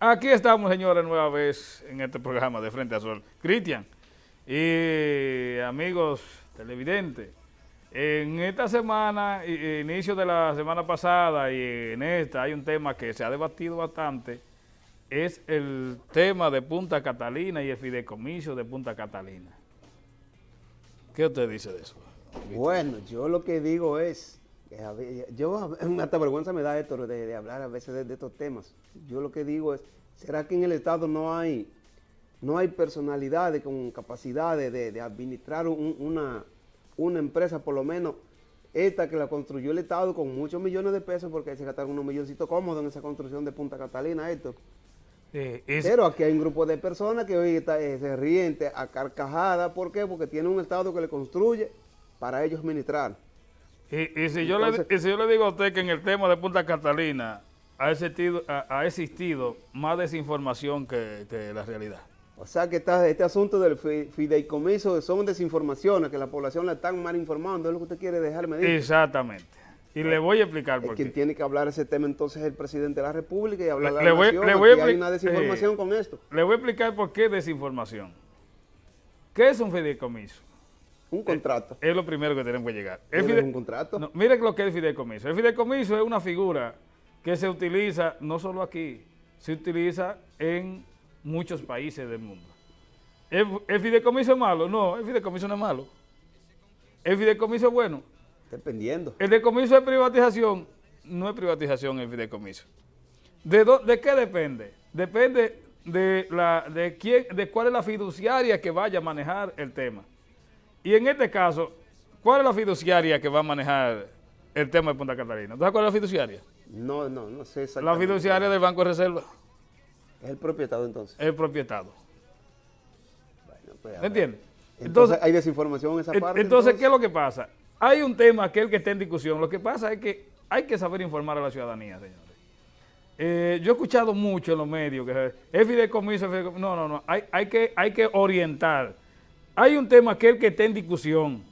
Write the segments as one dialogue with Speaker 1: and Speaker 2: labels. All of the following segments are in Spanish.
Speaker 1: Aquí estamos, señores, nueva vez en este programa de Frente a Sol. Cristian y amigos televidentes, en esta semana, inicio de la semana pasada y en esta, hay un tema que se ha debatido bastante, es el tema de Punta Catalina y el fideicomiso de Punta Catalina. ¿Qué usted dice de eso?
Speaker 2: Bueno, yo lo que digo es, yo hasta vergüenza me da esto de hablar a veces de estos temas. Yo lo que digo es, ¿será que en el Estado no hay personalidades con capacidad de administrar una empresa, por lo menos esta que la construyó el Estado con muchos millones de pesos, porque se gastaron unos milloncitos cómodos en esa construcción de Punta Catalina, esto? Pero aquí hay un grupo de personas que hoy se ríen a carcajadas. ¿Por qué? Porque tiene un Estado que le construye para ellos administrar.
Speaker 1: Y si yo le digo a usted que en el tema de Punta Catalina ha existido más desinformación que la realidad.
Speaker 2: O sea que este asunto del fideicomiso son desinformaciones, que la población la están mal informando, es lo que usted quiere dejarme decir.
Speaker 1: Exactamente. Y le voy a explicar por qué.
Speaker 2: Quien tiene que hablar ese tema entonces es el presidente de la República y hablar de la nación. Hay una desinformación con esto.
Speaker 1: Le voy a explicar por qué desinformación. ¿Qué es un fideicomiso?
Speaker 2: Un contrato.
Speaker 1: Es lo primero que tenemos que llegar.
Speaker 2: ¿Es un contrato?
Speaker 1: No, mire lo que es el fideicomiso. El fideicomiso es una figura que se utiliza no solo aquí, se utiliza en muchos países del mundo. ¿El fideicomiso es malo? No, el fideicomiso no es malo. ¿El fideicomiso es bueno?
Speaker 2: Dependiendo.
Speaker 1: El fideicomiso de privatización no es privatización el fideicomiso. ¿De qué depende? Depende de cuál es la fiduciaria que vaya a manejar el tema. Y en este caso, ¿cuál es la fiduciaria que va a manejar el tema de Punta Catalina? ¿Sabes cuál es la fiduciaria?
Speaker 2: No sé exactamente.
Speaker 1: La fiduciaria del Banco de Reserva.
Speaker 2: ¿Es el propietario entonces?
Speaker 1: El propietario.
Speaker 2: Bueno, pues,
Speaker 1: ¿Me entiendes?
Speaker 2: Entonces hay desinformación en esa parte.
Speaker 1: Entonces, ¿qué es lo que pasa? Hay un tema que es el que está en discusión. Lo que pasa es que hay que saber informar a la ciudadanía, señores. Yo he escuchado mucho en los medios que es fideicomiso, no. Hay que orientar. Hay un tema que es el que está en discusión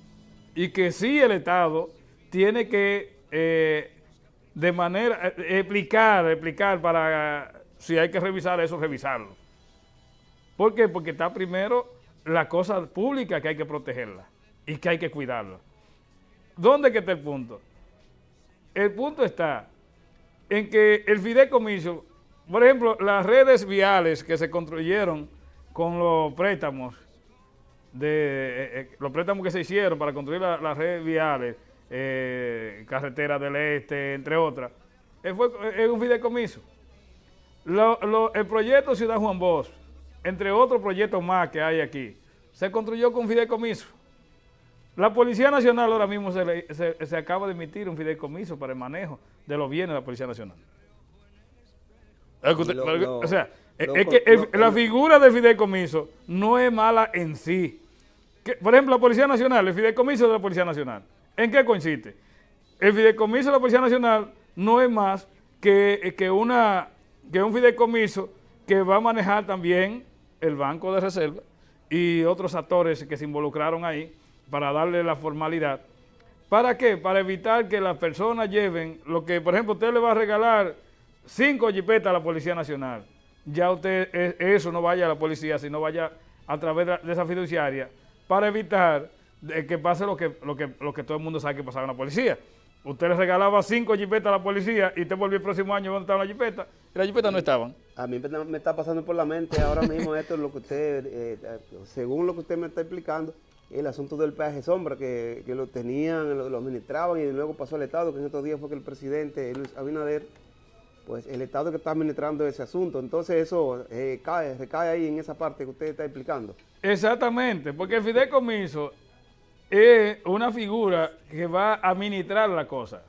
Speaker 1: y que sí el Estado tiene que de manera explicar para si hay que revisar eso, revisarlo. ¿Por qué? Porque está primero la cosa pública que hay que protegerla y que hay que cuidarla. ¿Dónde que está el punto? El punto está en que el fideicomiso, por ejemplo, las redes viales que se construyeron con los préstamos, los préstamos que se hicieron para construir las redes viales, carreteras del este, entre otras, es un fideicomiso. El proyecto Ciudad Juan Bosch, entre otros proyectos más que hay aquí, se construyó con fideicomiso. La Policía Nacional ahora mismo se acaba de emitir un fideicomiso para el manejo de los bienes de la Policía Nacional. La figura del fideicomiso no es mala en sí. Por ejemplo, la Policía Nacional, el fideicomiso de la Policía Nacional, ¿en qué consiste? El fideicomiso de la Policía Nacional no es más que un fideicomiso que va a manejar también el Banco de Reserva y otros actores que se involucraron ahí para darle la formalidad. ¿Para qué? Para evitar que las personas lleven lo que, por ejemplo, usted le va a regalar 5 jipetas a la Policía Nacional. Ya usted, eso no vaya a la policía, sino vaya a través de esa fiduciaria para evitar que pase lo que todo el mundo sabe que pasaba en la policía. Usted le regalaba 5 jipetas a la policía y usted volvió el próximo año donde estaban las jipetas y las jipetas no estaban.
Speaker 2: A mí me está pasando por la mente ahora mismo esto, lo que usted, según lo que usted me está explicando, el asunto del peaje sombra, que lo tenían, lo administraban y luego pasó al Estado, que en estos días fue que el presidente Luis Abinader, pues el Estado que está administrando ese asunto. Entonces eso recae ahí en esa parte que usted está explicando.
Speaker 1: Exactamente, porque el fideicomiso es una figura que va a administrar la cosa.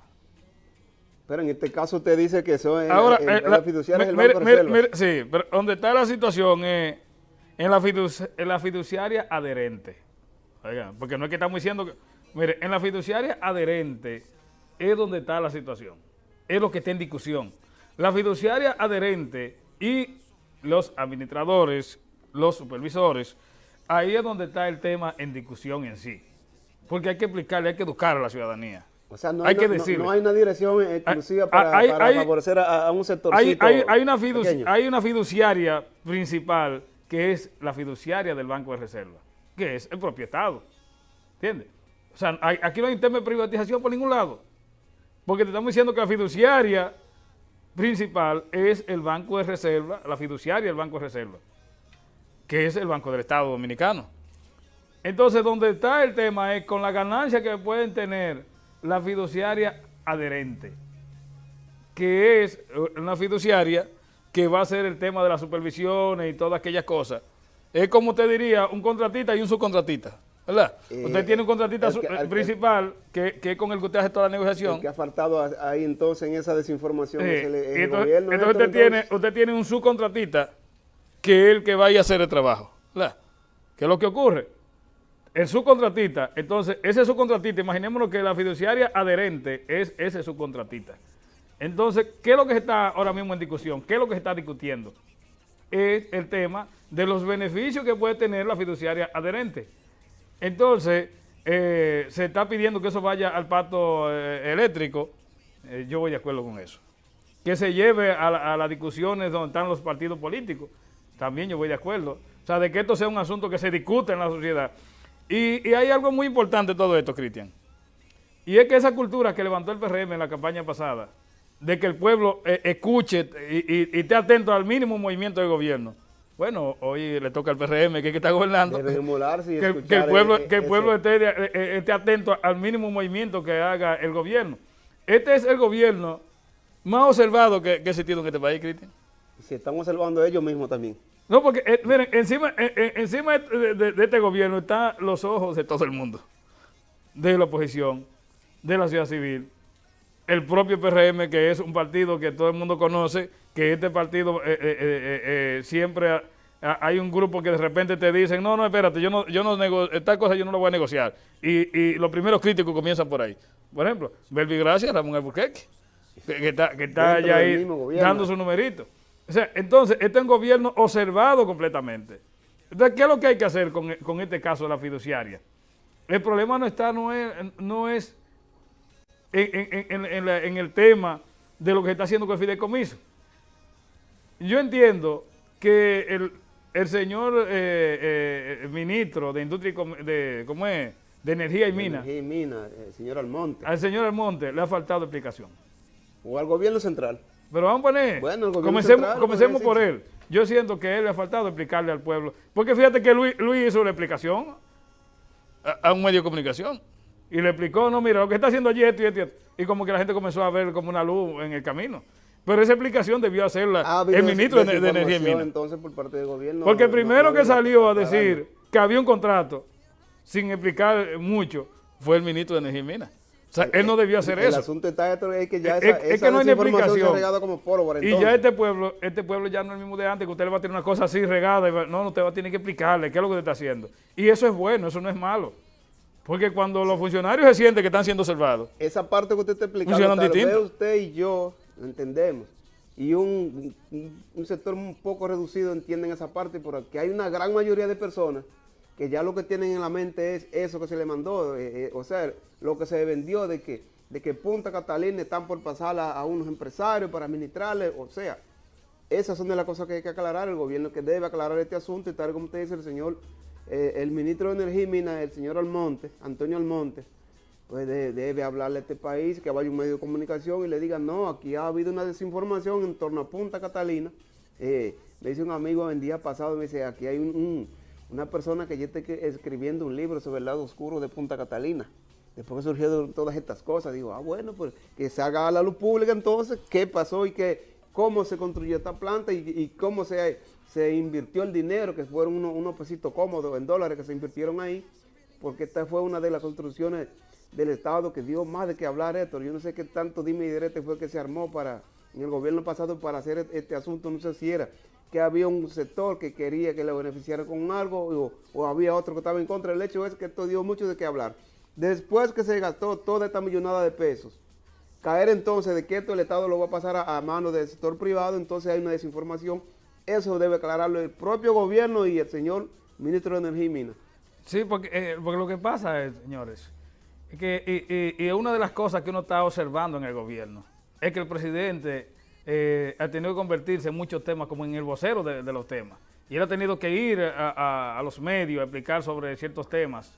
Speaker 2: Pero en este caso usted dice que eso es
Speaker 1: ahora,
Speaker 2: la fiduciaria del Banco de Reserva.
Speaker 1: Sí, pero donde está la situación es en la fiduciaria adherente. Oigan, porque no es que estamos diciendo que... Mire, en la fiduciaria adherente es donde está la situación. Es lo que está en discusión. La fiduciaria adherente y los administradores, los supervisores, ahí es donde está el tema en discusión en sí. Porque hay que explicarle, hay que educar a la ciudadanía.
Speaker 2: O sea,
Speaker 1: hay que decirlo.
Speaker 2: No hay una dirección exclusiva para favorecer a un sectorcito pequeño.
Speaker 1: Hay una fiduciaria principal, que es la fiduciaria del Banco de Reserva, que es el propio Estado. ¿Entiendes? O sea, aquí no hay un tema de privatización por ningún lado. Porque te estamos diciendo que la fiduciaria principal es el Banco de Reserva, la fiduciaria del Banco de Reserva, que es el Banco del Estado Dominicano. Entonces, donde está el tema es con la ganancia que pueden tener la fiduciaria adherente, que es una fiduciaria que va a ser el tema de las supervisiones y todas aquellas cosas. Es como usted diría, un contratista y un subcontratista, ¿verdad? Usted tiene un contratista principal que es con el que usted hace toda la negociación.
Speaker 2: El que ha faltado ahí entonces en esa desinformación es el
Speaker 1: entonces,
Speaker 2: gobierno.
Speaker 1: Entonces usted tiene un subcontratista que es el que vaya a hacer el trabajo, ¿verdad? ¿Qué es lo que ocurre? El subcontratista, entonces, ese subcontratista, imaginémonos que la fiduciaria adherente es ese subcontratista. Entonces, ¿qué es lo que está ahora mismo en discusión? ¿Qué es lo que se está discutiendo? Es el tema de los beneficios que puede tener la fiduciaria adherente. Entonces, se está pidiendo que eso vaya al pacto eléctrico. Yo voy de acuerdo con eso. Que se lleve a las discusiones donde están los partidos políticos. También yo voy de acuerdo. O sea, de que esto sea un asunto que se discute en la sociedad. Y hay algo muy importante de todo esto, Cristian. Y es que esa cultura que levantó el PRM en la campaña pasada, de que el pueblo escuche y esté atento al mínimo movimiento del gobierno. Bueno, hoy le toca al PRM, que es que está gobernando,
Speaker 2: debe emularse y
Speaker 1: que el pueblo esté atento al mínimo movimiento que haga el gobierno. Este es el gobierno más observado que ha existido en este país, Cristian.
Speaker 2: Se están observando ellos mismos también.
Speaker 1: No, porque, miren, encima de este gobierno están los ojos de todo el mundo, de la oposición, de la sociedad civil, el propio PRM, que es un partido que todo el mundo conoce, que este partido siempre hay un grupo que de repente te dicen, no, espérate, esta cosa yo no la voy a negociar. Y los primeros críticos comienzan por ahí. Por ejemplo, Belvi Gracia, Ramón Albuquerque, que está ya ahí dando su numerito. O sea, entonces, este es un gobierno observado completamente. Entonces, ¿qué es lo que hay que hacer con este caso de la fiduciaria? El problema no es en el tema de lo que se está haciendo con el fideicomiso. Yo entiendo que el señor ministro de Industria de Energía y Minas,
Speaker 2: el señor Almonte.
Speaker 1: Al señor Almonte le ha faltado explicación.
Speaker 2: O al gobierno central.
Speaker 1: Pero vamos a poner,
Speaker 2: bueno,
Speaker 1: comencemos por él. Yo siento que a él le ha faltado explicarle al pueblo. Porque fíjate que Luis hizo la explicación a un medio de comunicación. Y le explicó, no, mira, lo que está haciendo allí esto y esto. Y como que la gente comenzó a ver como una luz en el camino. Pero esa explicación debió hacerla el ministro de Energía y Minas.
Speaker 2: Entonces, por parte del gobierno.
Speaker 1: Porque el primero que salió a decir que había un contrato sin explicar mucho fue el ministro de Energía y Minas. O sea, él no debió hacer eso.
Speaker 2: El asunto está es que ya
Speaker 1: es que no hay explicación.
Speaker 2: Se ha regado como pólvora,
Speaker 1: y ya este pueblo ya no es el mismo de antes, que usted le va a tener una cosa así regada. No, usted va a tener que explicarle qué es lo que usted está haciendo. Y eso es bueno, eso no es malo. Porque cuando los funcionarios se sienten que están siendo observados.
Speaker 2: Esa parte que usted está explicando, tal vez usted y yo lo entendemos. Y un sector un poco reducido entienden esa parte, porque hay una gran mayoría de personas que ya lo que tienen en la mente es eso que se le mandó, o sea, lo que se vendió de que Punta Catalina están por pasar a unos empresarios para administrarle, o sea, esas son de las cosas que hay que aclarar, el gobierno que debe aclarar este asunto, y tal como usted dice, el señor, el ministro de Energía y Minas, el señor Almonte, Antonio Almonte, pues debe hablarle a este país, que vaya un medio de comunicación y le diga, no, aquí ha habido una desinformación en torno a Punta Catalina. Me dice un amigo el día pasado, me dice, aquí hay una persona que ya está escribiendo un libro sobre el lado oscuro de Punta Catalina. Después que surgieron todas estas cosas, digo, bueno, pues que se haga a la luz pública entonces qué pasó y cómo se construyó esta planta y cómo se invirtió el dinero, que fueron unos pesitos cómodos en dólares que se invirtieron ahí, porque esta fue una de las construcciones del Estado que dio más de qué hablar, Héctor. Yo no sé qué tanto dime y direte fue que se armó en el gobierno pasado para hacer este asunto, no sé si era que había un sector que quería que le beneficiara con algo o había otro que estaba en contra. El hecho es que esto dio mucho de qué hablar. Después que se gastó toda esta millonada de pesos, caer entonces de que esto el Estado lo va a pasar a manos del sector privado, entonces hay una desinformación. Eso debe aclararlo el propio gobierno y el señor ministro de Energía y Minas.
Speaker 1: Sí, porque lo que pasa es, señores, y una de las cosas que uno está observando en el gobierno es que el presidente ha tenido que convertirse en muchos temas como en el vocero de los temas. Y él ha tenido que ir a los medios a explicar sobre ciertos temas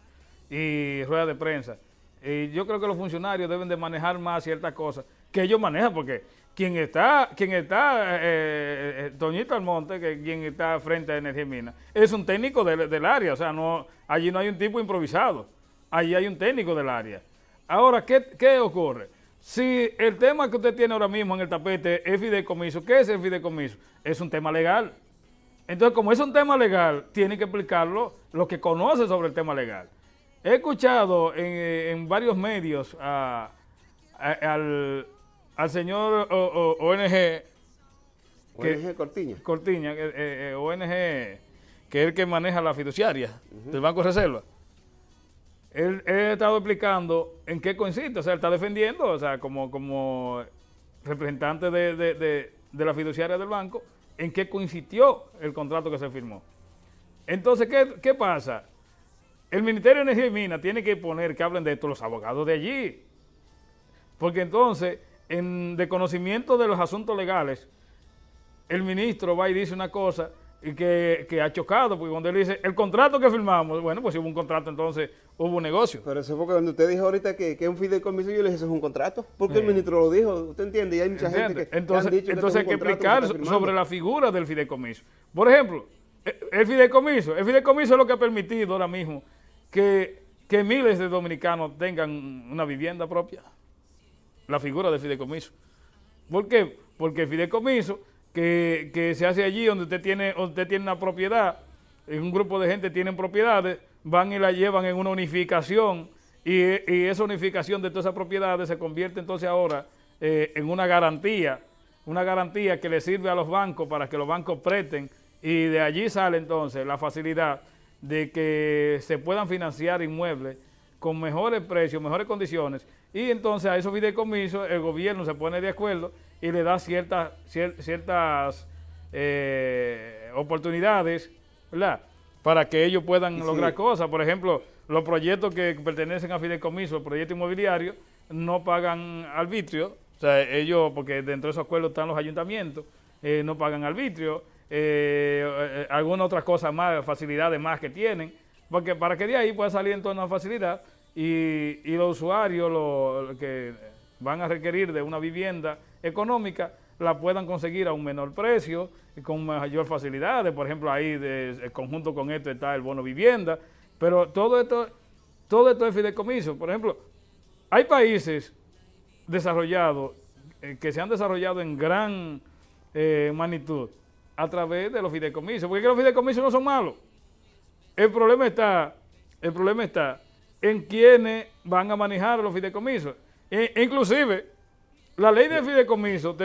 Speaker 1: y ruedas de prensa. Y yo creo que los funcionarios deben de manejar más ciertas cosas que ellos manejan, porque Toñito Almonte, quien está frente a Energía y Minas, es un técnico del área, o sea, allí no hay un tipo improvisado, allí hay un técnico del área. Ahora, ¿qué ocurre? Si el tema que usted tiene ahora mismo en el tapete es fideicomiso, ¿qué es el fideicomiso? Es un tema legal. Entonces, como es un tema legal, tiene que explicarlo lo que conoce sobre el tema legal. He escuchado en varios medios al señor ONG Cortiña, ONG, que es el que maneja la fiduciaria del Banco de Reserva. Él ha estado explicando en qué consiste, o sea, él está defendiendo, o sea, como representante de la fiduciaria del banco, en qué consistió el contrato que se firmó. Entonces, ¿qué pasa? El Ministerio de Energía y Minas tiene que poner que hablen de esto los abogados de allí, porque entonces, de conocimiento de los asuntos legales, el ministro va y dice una cosa y que ha chocado, porque cuando él dice, el contrato que firmamos, bueno, pues si hubo un contrato, entonces hubo un negocio.
Speaker 2: Pero eso fue cuando usted dijo ahorita que es un fideicomiso, yo le dije, eso es un contrato, porque el ministro lo dijo, ¿usted entiende? Y hay mucha gente que
Speaker 1: entonces,
Speaker 2: han dicho
Speaker 1: entonces
Speaker 2: que
Speaker 1: hay que explicar sobre la figura del fideicomiso. Por ejemplo, el fideicomiso es lo que ha permitido ahora mismo que miles de dominicanos tengan una vivienda propia. La figura del fideicomiso. ¿Por qué? Porque el fideicomiso que se hace allí donde usted tiene una propiedad, un grupo de gente tienen propiedades, van y la llevan en una unificación y esa unificación de todas esas propiedades se convierte entonces ahora en una garantía que le sirve a los bancos para que los bancos presten, y de allí sale entonces la facilidad de que se puedan financiar inmuebles con mejores precios, mejores condiciones, y entonces a esos fideicomisos el gobierno se pone de acuerdo y le da ciertas oportunidades, ¿verdad?, para que ellos puedan lograr cosas. Por ejemplo, los proyectos que pertenecen a fideicomiso, el proyecto inmobiliario, no pagan arbitrio, o sea, ellos, porque dentro de esos acuerdos están los ayuntamientos, no pagan arbitrio, algunas otras cosas más, facilidades más que tienen, porque para que de ahí pueda salir entonces una facilidad y los usuarios que van a requerir de una vivienda económica la puedan conseguir a un menor precio y con mayor facilidades. Por ejemplo, ahí conjunto con esto está el bono vivienda, pero todo esto es fideicomiso. Por ejemplo, hay países desarrollados que se han desarrollado en gran magnitud a través de los fideicomisos, porque los fideicomisos no son malos. El problema está en quienes van a manejar los fideicomisos. Inclusive, la ley de fideicomiso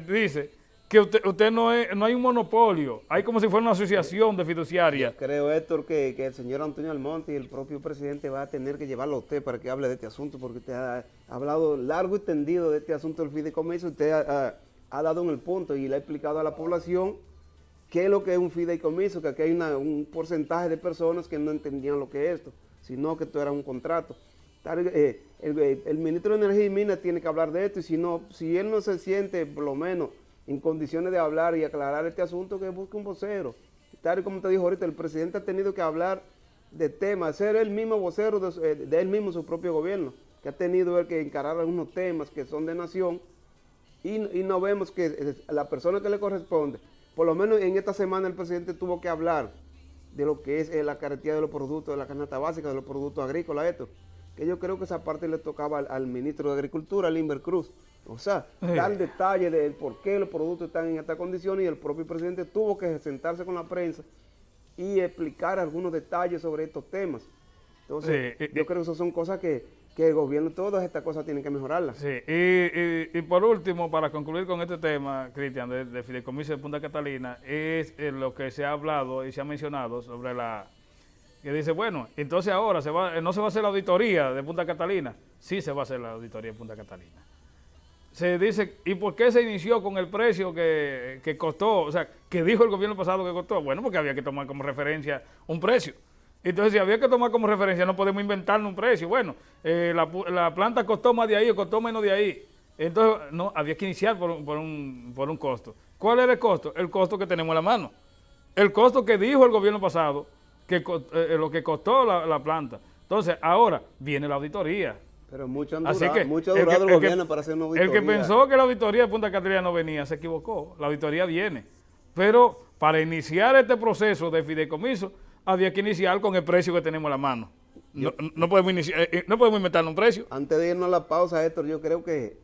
Speaker 1: dice que usted no hay un monopolio, hay como si fuera una asociación de fiduciarias.
Speaker 2: Yo creo, Héctor, que el señor Antonio Almonte y el propio presidente va a tener que llevarlo a usted para que hable de este asunto, porque usted ha hablado largo y tendido de este asunto del fideicomiso, usted ha dado en el punto y le ha explicado a la población qué es lo que es un fideicomiso, que aquí hay un porcentaje de personas que no entendían lo que es esto, sino que esto era un contrato. El ministro de Energía y Minas tiene que hablar de esto, y si él no se siente por lo menos en condiciones de hablar y aclarar este asunto, que busque un vocero. Tal y como te dijo ahorita, el presidente ha tenido que hablar de temas, ser él mismo vocero de él mismo, su propio gobierno, que ha tenido él que encarar algunos temas que son de nación, y no vemos que la persona que le corresponde, por lo menos en esta semana el presidente tuvo que hablar de lo que es la carestía de los productos, de la canasta básica, de los productos agrícolas, esto, que yo creo que esa parte le tocaba al ministro de Agricultura, Limber Cruz. O sea, dar detalle de por qué los productos están en esta condición, y el propio presidente tuvo que sentarse con la prensa y explicar algunos detalles sobre estos temas. Entonces, yo creo que esas son cosas que el gobierno, todas estas cosas tienen que mejorarlas.
Speaker 1: Sí, y por último, para concluir con este tema, Cristian, de Fideicomiso de Punta Catalina, es lo que se ha hablado y se ha mencionado sobre que dice, bueno, entonces ahora no se va a hacer la auditoría de Punta Catalina. Sí se va a hacer la auditoría de Punta Catalina. Se dice, ¿y por qué se inició con el precio que costó? O sea, que dijo el gobierno pasado que costó. Bueno, porque había que tomar como referencia un precio. Entonces, si había que tomar como referencia, no podemos inventarnos un precio. Bueno, la planta costó más de ahí o costó menos de ahí. Entonces, no, había que iniciar por un costo. ¿Cuál era el costo? El costo que tenemos a la mano. El costo que dijo el gobierno pasado, lo que costó la planta. Entonces, ahora viene la auditoría.
Speaker 2: Pero mucho han
Speaker 1: Así
Speaker 2: durado,
Speaker 1: que
Speaker 2: mucho ha durado el gobierno para hacer una auditoría.
Speaker 1: El que pensó que la auditoría de Punta Catalina no venía, se equivocó. La auditoría viene. Pero para iniciar este proceso de fideicomiso, había que iniciar con el precio que tenemos a la mano. No podemos inventar un precio.
Speaker 2: Antes de irnos a la pausa, Héctor, yo creo que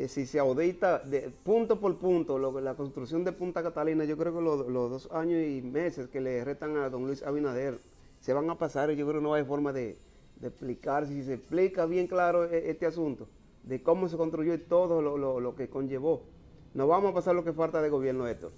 Speaker 2: si se audita de punto por punto la construcción de Punta Catalina, yo creo que los 2 años y meses que le restan a don Luis Abinader se van a pasar, y yo creo que no hay forma de explicar, si se explica bien claro este asunto, de cómo se construyó y todo lo que conllevó. No vamos a pasar lo que falta de gobierno, Héctor.